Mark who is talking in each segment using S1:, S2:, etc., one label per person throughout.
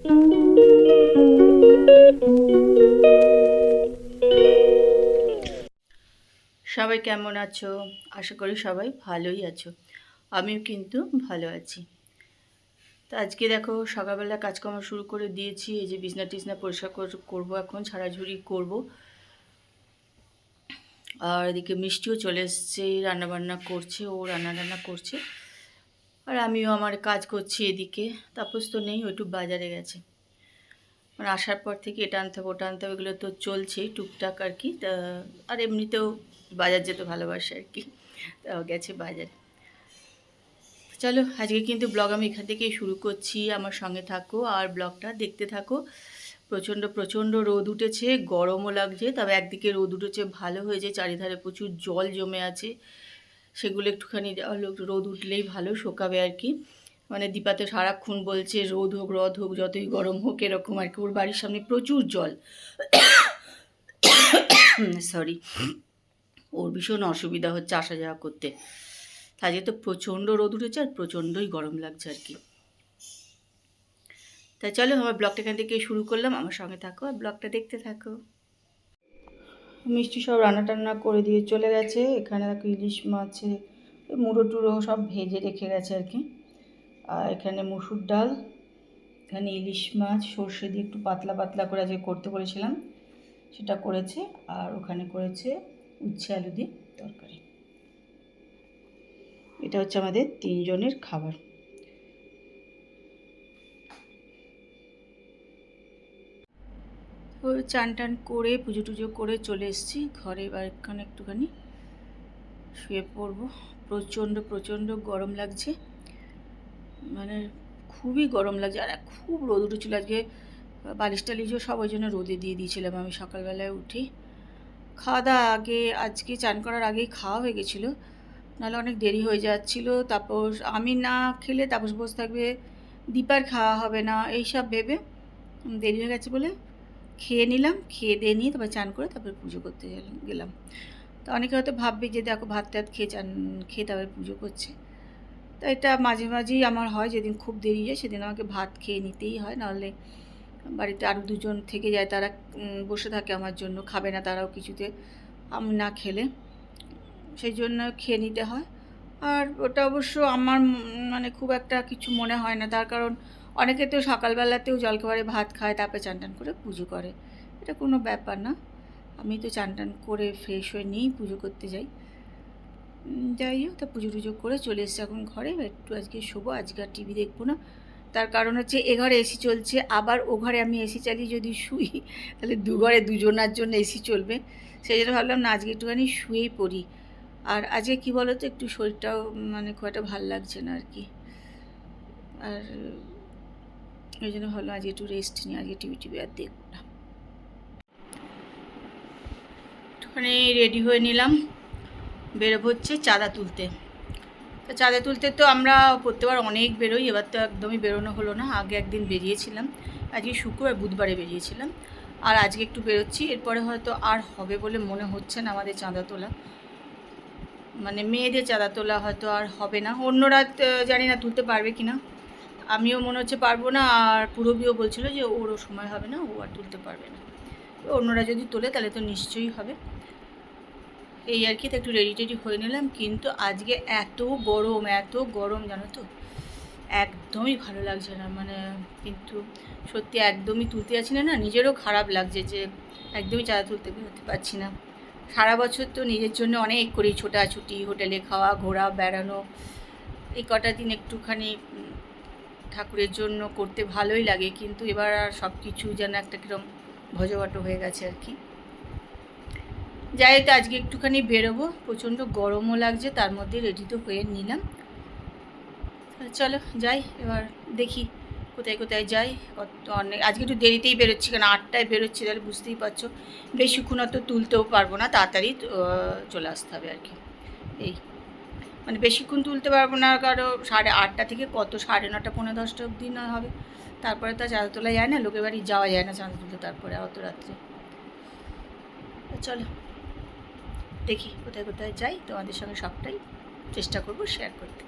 S1: সবাই কেমন আছো? আশা করি সবাই ভালোই আছো। আমিও কিন্তু ভালো আছি। তো আজকে দেখো সকালবেলা কাজকর্ম শুরু করে দিয়েছি। এই যে বিছনা টিছনা পরিষ্কার করবো, এখন ঝাড়াঝুড়ি করব। আর এদিকে মিষ্টিও চলে এসছে, রান্নাবান্না করছে, ও রান্না করছে, আর আমিও আমার কাজ করছি এদিকে। তাপস তো নেই, ও একটু বাজারে গেছে। মানে আসার পর থেকে এটা আনতে হবে ওটা আনতে হবে, এগুলো তো চলছেই টুকটাক আর কি। আর এমনিতেও বাজার যেতে ভালোবাসে আর কি, তাও গেছে বাজারে। চলো আজকে কিন্তু ব্লগ আমি এখান থেকেই শুরু করছি। আমার সঙ্গে থাকো আর ব্লগটা দেখতে থাকো। প্রচণ্ড রোদ উঠেছে, গরমও লাগছে। তবে একদিকে রোদ উঠেছে ভালো হয়েছে, চারিধারে প্রচুর জল জমে আছে, সেগুলো একটুখানি রোদ উঠলেই ভালো শোকাবে আর কি। মানে দীপাতে সারাক্ষণ বলছে রোদ হোক যতই গরম হোক এরকম আর কি। ওর বাড়ির সামনে প্রচুর জল, সরি, ওর ভীষণ অসুবিধা হচ্ছে আসা যাওয়া করতে। আজকে তো প্রচণ্ড রোদ উঠেছে আর প্রচণ্ডই গরম লাগছে আর কি। তাই চলো আমার ব্লগটা এখান থেকে শুরু করলাম, আমার সঙ্গে থাকো আর ব্লগটা দেখতে থাকো। মিষ্টি সব রান্না টান্না করে দিয়ে চলে গেছে। এখানে দেখো ইলিশ মাছে মুড়ো টুড়ো সব ভেজে রেখে গেছে আর কি। আর এখানে মুসুর ডাল, এখানে ইলিশ মাছ সর্ষে দিয়ে একটু পাতলা পাতলা করে আজকে করতে বলেছিলাম, সেটা করেছে। আর ওখানে করেছে উচ্ছে আলু দিয়ে তরকারি। এটা হচ্ছে আমাদের 3 জনের খাবার। তো চান টান করে পুজো টুজো করে চলে এসেছি ঘরে। এবার এখানে একটুখানি শুয়ে পড়বো। প্রচণ্ড গরম লাগছে, মানে খুবই গরম লাগছে। আর খুব রোদ উঠেছিলো আজকে, বালিশ টালিশও সব ওই জন্য রোদে দিয়ে দিয়েছিলাম আমি সকালবেলায় উঠি। খাওয়া দাওয়া আগে, আজকে চান করার আগেই খাওয়া হয়ে গেছিলো, নাহলে অনেক দেরি হয়ে যাচ্ছিলো। তাপস আমি না খেলে তাপস বসে থাকবে, দীপার খাওয়া হবে না, এইসব ভেবে দেরি হয়ে গেছে বলে খেয়ে নিলাম। খেয়ে দিয়ে নিয়ে তারপর চান করে তারপরে পুজো করতে গেলাম। তো অনেকে হয়তো ভাববে যে দেখো ভাত টাত খেয়ে খেয়ে তারপরে পুজো করছে। তো এটা মাঝে মাঝেই আমার হয়, যেদিন খুব দেরি যায় সেদিন আমাকে ভাত খেয়ে নিতেই হয়, নাহলে বাড়িতে আরও 2 জন থেকে যায়, তারা বসে থাকে আমার জন্য, খাবে না তারাও কিছুতে আমি না খেলে, সেই জন্য খেয়ে নিতে হয়। আর ওটা অবশ্য আমার মানে খুব একটা কিছু মনে হয় না, তার কারণ অনেকে তো সকালবেলাতেও জলখাবারে ভাত খায় তারপরে চান টান করে পুজো করে, এটা কোনো ব্যাপার না। আমি তো চান টান করে ফ্রেশ হয়ে নিয়েই পুজো করতে যাই। যাই হোক, তা পুজো টুজো করে চলে এসেছি এখন ঘরে। একটু আজকে শোবো, আজকে আর টিভি দেখবো না। তার কারণ হচ্ছে এ ঘরে এসি চলছে, আবার ও ঘরে আমি এসি চালিয়ে যদি শুই তাহলে 2 ঘরে 2 জনার জন্য এসি চলবে। সেই জন্য ভাবলাম না আজকে একটুখানি শুয়েই পড়ি। আর আজকে কী বলো তো, একটু শরীরটাও মানে খুব একটা ভালো লাগছে না আর কি। আর ওই জন্য ভাবলাম আজকে একটু রেস্ট নিই, আজকে টিভি আর দেখব না। একটুখানি রেডি হয়ে নিলাম, বেরোবো হচ্ছে চাঁদা তুলতে। তো চাঁদা তুলতে তো আমরা প্রত্যেকবার অনেক বেরোই, এবার তো একদমই বেরোনো হলো না। আগে একদিন বেরিয়েছিলাম, আজকে শুক্রবার বুধবারে বেরিয়েছিলাম, আর আজকে একটু বেরোচ্ছি। এরপরে হয়তো আর হবে বলে মনে হচ্ছে না আমাদের চাঁদা তোলা, মানে মেয়েদের চাঁদা তোলা হয়তো আর হবে না। অন্যরা জানি না তুলতে পারবে কি না, আমিও মনে হচ্ছে পারবো না। আর পুরবিও বলছিল যে ওরও সময় হবে না, ও আর তুলতে পারবে না। অন্যরা যদি তোলে তাহলে তো নিশ্চয়ই হবে, এই আর কি। তো একটু রেডি টেডি হয়ে নিলাম। কিন্তু আজকে এত গরম জানো তো, একদমই ভালো লাগছে না, মানে কিন্তু সত্যি একদমই তুলতে যাচ্ছি না, নিজেরও খারাপ লাগছে যে একদমই চাঁদা তুলতে বেরোতে পারছি না। সারা বছর তো নিজের জন্য অনেক করি, ছোটাছুটি, হোটেলে খাওয়া, ঘোরা, বেড়ানো। এই কটা দিন একটুখানি ঠাকুরের জন্য করতে ভালোই লাগে, কিন্তু এবার আর সব কিছু যেন একটা কীরকম ভজঘট হয়ে গেছে আর কি। যাই তো আজকে একটুখানি বেরোবো, প্রচণ্ড গরমও লাগছে, তার মধ্যে রেডি তো হয়ে নিলাম। চলো যাই, এবার দেখি কোথায় যাই। অনেক আজকে একটু দেরিতেই বেরোচ্ছি, কারণ 8টায় বেরোচ্ছি, তাহলে বুঝতেই পারছো বেশিক্ষণ অত তুলতেও পারবো না, তাড়াতাড়ি চলে আসতে হবে আর কি। এই মানে বেশিক্ষণ তুলতে পারবো না, কারণ 8:30 থেকে কত 9:30 পৌনে 10টা অবধি না হবে, তারপরে তো চাঁদা তোলা যায় না, লোকের বাড়ি যাওয়া যায় না চাঁদা তুলতে তারপরে অত রাত্রে। চলো দেখি কোথায় যাই, তোমাদের সঙ্গে সবটাই চেষ্টা করবো শেয়ার করতে।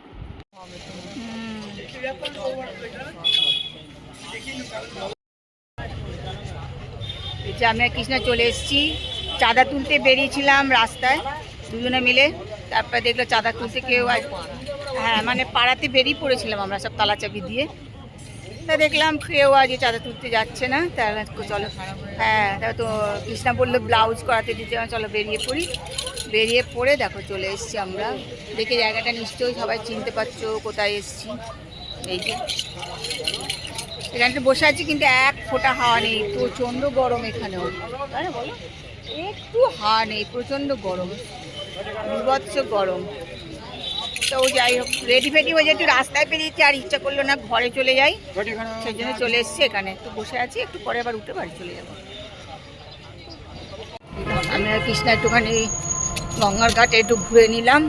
S1: এই যে আমি আর কৃষ্ণা চলে এসেছি, চাঁদা তুলতে বেরিয়েছিলাম রাস্তায় দুজনে মিলে। তারপরে দেখলো চাঁদা তুলতে কেউ, হ্যাঁ মানে পাড়াতে বেরিয়ে পড়েছিলাম আমরা সব তালাচাবি দিয়ে। তা দেখলাম কেউ আজ চাঁদা তুলতে যাচ্ছে না, তাহলে চলো, হ্যাঁ তা তো কৃষ্ণা বললো ব্লাউজ করাতে দিতে, চলো বেরিয়ে পড়ি। বেরিয়ে পড়ে দেখো চলে এসেছি আমরা। দেখে জায়গাটা নিশ্চয়ই সবাই চিনতে পারছো কোথায় এসেছি। এই যে এখানটা বসে আছি, কিন্তু এক ফোঁটা হাওয়া নেই, প্রচণ্ড গরম এখানেও, তাই না বলো? একটু হাওয়া নেই, প্রচণ্ড গরম, বিভৎস গরম। তো যাই হোক, রেডি ফেডি হয়ে একটু রাস্তায় বেরিয়েছি, আর ইচ্ছা করলো না ঘরে চলে যাই, সেই জন্য চলে এসেছি এখানে। একটু বসে আছি, একটু পরে আবার উঠে বাড়ি চলে যাবো। আমি আর কৃষ্ণা একটুখানি গঙ্গার ঘাটে একটু ঘুরে নিলাম।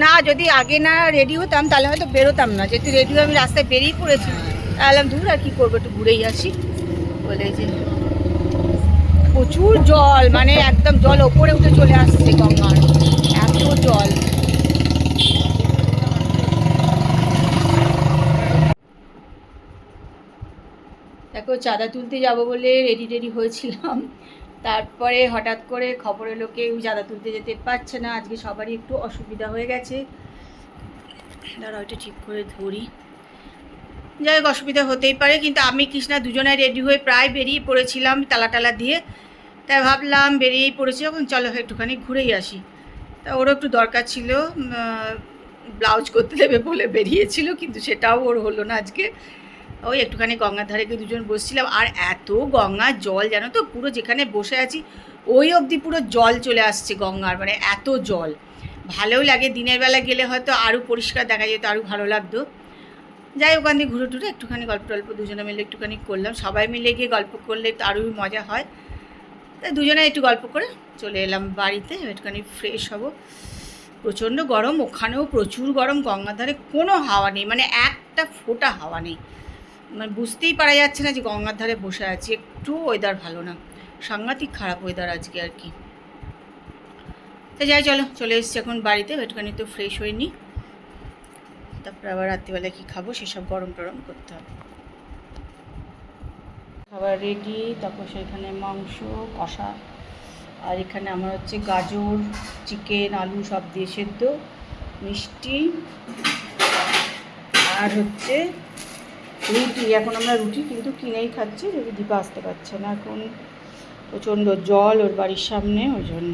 S1: না যদি আগে না রেডি হতাম তাহলে হয়তো বেরোতাম না, যেহেতু রেডি হয়ে আমি রাস্তায় বেরিয়ে পড়েছি, তাহলে দূর আর কী করবো, একটু ঘুরেই আসি বলে। যে প্রচুর জল, মানে একদম জল ওপরে উঠে চলে আসছে গঙ্গার, এত জল। দেখো চাঁদা তুলতে যাব বলে রেডি হয়েছিলাম, তারপরে হঠাৎ করে খবর এলো কেউ চাঁদা তুলতে যেতে পারছে না, আজকে সবারই একটু অসুবিধা হয়ে গেছে। দাঁড়া ওইটা ঠিক করে ধরি। যাই হোক, অসুবিধা হতেই পারে, কিন্তু আমি কৃষ্ণা দুজনে রেডি হয়ে প্রায় বেরিয়ে পড়েছিলাম টালা দিয়ে। তাই ভাবলাম বেরিয়েই পড়েছি যখন, চলো একটুখানি ঘুরেই আসি। তা ওরও একটু দরকার ছিল, ব্লাউজ করতে দেবে বলে বেরিয়েছিল, কিন্তু সেটাও ওর হলো না আজকে। ওই একটুখানি গঙ্গার ধারে গিয়ে দুজন বসছিলাম, আর এত গঙ্গার জল জানো তো, পুরো যেখানে বসে আছি ওই অবধি পুরো জল চলে আসছে গঙ্গার, মানে এত জল। ভালোও লাগে, দিনের বেলা গেলে হয়তো আরও পরিষ্কার দেখা যেত, আরও ভালো লাগতো। যাই ওখান দিয়ে ঘুরে টুরে একটুখানি গল্প টল্প দুজনে মিলে একটুখানি করলাম, সবাই মিলে গিয়ে গল্প করলে তো আরোই মজা হয়। তাই দুজনে একটু গল্প করে চলে এলাম বাড়িতে, একটুখানি ফ্রেশ হব। প্রচণ্ড গরম, ওখানেও প্রচুর গরম, গঙ্গার ধারে কোনো হাওয়া নেই, মানে একটা ফোঁটা হাওয়া নেই, মানে বুঝতেই পারা যাচ্ছে না যে গঙ্গার ধারে বসে আছি। একটু ওয়েদার ভালো না, সাংঘাতিক খারাপ ওয়েদার আজকে আর কি। তো যাই চলো, চলে এসেছি এখন বাড়িতে, একটুখানি তো ফ্রেশ হয়নি, তারপরে আবার রাত্রিবেলা কী খাবো সেসব গরম টরম করতে হবে। খাবার রেডি, তারপর সেখানে মাংস কষা, আর এখানে আমার হচ্ছে গাজর, চিকেন, আলু সব দিয়ে সেদ্ধ, মিষ্টি, আর হচ্ছে রুটি। এখন আমরা রুটি কিন্তু কিনেই খাচ্ছি, যদি দীপা আসতে পারছে না, এখন প্রচণ্ড জল ওর বাড়ির সামনে, ওই জন্য।